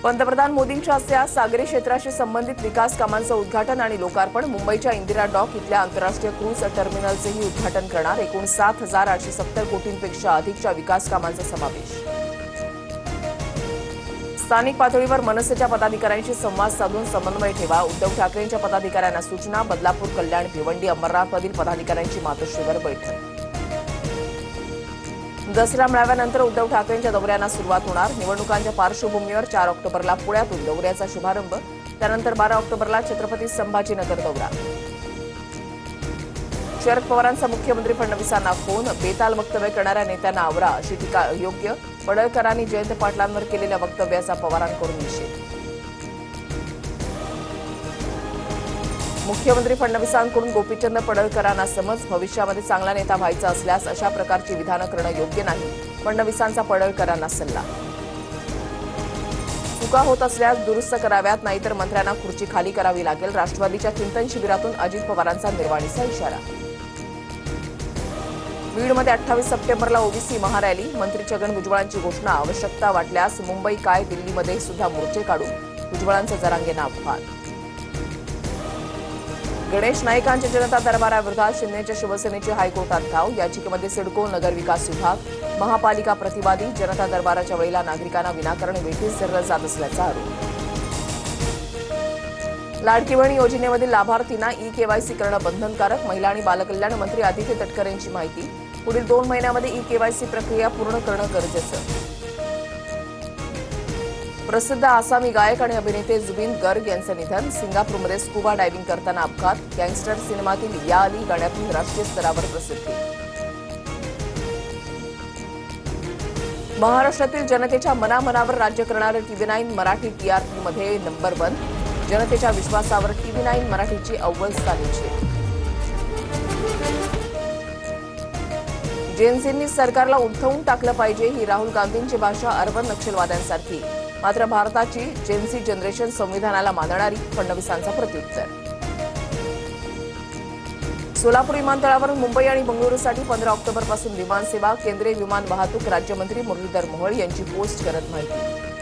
पंतप्रधान मोदींच्या हस्ते आज सागरी क्षेत्राशी संबंधित विकास कामांचं उद्घाटन आणि लोकार्पण। मुंबईच्या इंदिरा डॉक इथल्या आंतरराष्ट्रीय क्रूझ टर्मिनलचेही उद्घाटन करणार। एकूण 7,870 कोटींपेक्षा अधिकच्या विकास कामांचा समावेश। स्थानिक पातळीवर मनसेच्या पदाधिकाऱ्यांशी संवाद साधून समन्वय ठेवा। उद्धव ठाकरेंच्या पदाधिकाऱ्यांना सूचना। बदलापूर, कल्याण, भिवंडी, अंबरनाथमधील पदाधिकाऱ्यांची मातोश्रीवर बैठक। दसरा मेळाव्यानंतर उद्धव ठाकरेंच्या दौऱ्यांना सुरुवात होणार। निवडणुकांच्या पार्श्वभूमीवर 4 ऑक्टोबरला पुण्यातून दौऱ्याचा शुभारंभ, त्यानंतर 12 ऑक्टोबरला छत्रपती संभाजीनगर दौरा। शरद पवारांचा मुख्यमंत्री फडणवीसांना फोन। बेताल वक्तव्य करणाऱ्या नेत्यांना आवरा अशी टीका अयोग्य। पडळकरांनी जयंत पाटलांवर केलेल्या वक्तव्याचा पवारांकडून निषेध। मुख्यमंत्री फडणवीसांकडून गोपीचंद पडळकरांना समज। भविष्यामध्ये चांगला नेता व्हायचा असल्यास अशा प्रकारची विधानं करणं योग्य नाही। फडणवीसांचा पडळकरांना सल्ला। चुका होत असल्यास दुरुस्त कराव्यात, नाहीतर मंत्र्यांना खुर्ची खाली करावी लागेल। राष्ट्रवादीच्या चिंतन शिबिरातून अजित पवारांचा निर्वाणीचा इशारा। बीडमध्ये 28 सप्टेंबरला ओबीसी महारॅली। मंत्री छगन भुजबळांची घोषणा। आवश्यकता वाटल्यास मुंबई काय दिल्लीमध्ये सुद्धा मोर्चे काढू, भुजबळांचं जरांगेंना आव्हान। गणेश नाईकांच्या जनता दरबाराविरोधात शिंदेच्या शिवसेनेची हायकोर्टात धाव। याचिकेमध्ये सिडको, नगरविकास विभाग, महापालिका प्रतिवादी। जनता दरबाराच्या वेळेला नागरिकांना विनाकारण वेठीस धरलं जात असल्याचा आरोप। लाडकी बहीण योजनेमधील लाभार्थींना ई-केवायसी करणं बंधनकारक। महिला आणि बालकल्याण मंत्री आदित्य तटकरे यांची माहिती। पुढील 2 महिन्यांमध्ये ई-केवायसी प्रक्रिया पूर्ण करणं गरजेचं। प्रसिद्ध आसामी गायक आणि अभिनेते जुबिन गर्ग यांचं निधन। सिंगापूरमध्ये स्कुबा डायव्हिंग करताना अपघात। गँगस्टर सिनेमातील या अली गाण्यातून राष्ट्रीय स्तरावर प्रसिद्धी। महाराष्ट्रातील जनतेच्या मनामनावर राज्य करणारे TV9 मराठी TRPमध्ये नंबर 1। जनतेच्या विश्वासावर TV9 मराठीची अव्वल स्थानीची। जेनझींनी सरकारला उलथवून टाकलं पाहिजे ही राहुल गांधींची भाषा अरबन नक्षलवाद्यांसारखी। मात्र भारताची जेनझी जनरेशन संविधानाला मानणारी, फडणवीसांचा प्रत्युत्तर। सोलापूर विमानतळावरून मुंबई आणि बंगळुरूसाठी 15 ऑक्टोबरपासून विमानसेवा। केंद्रीय विमान वाहतूक राज्यमंत्री मुरलीधर मोहोळ यांची पोस्ट करत माहिती।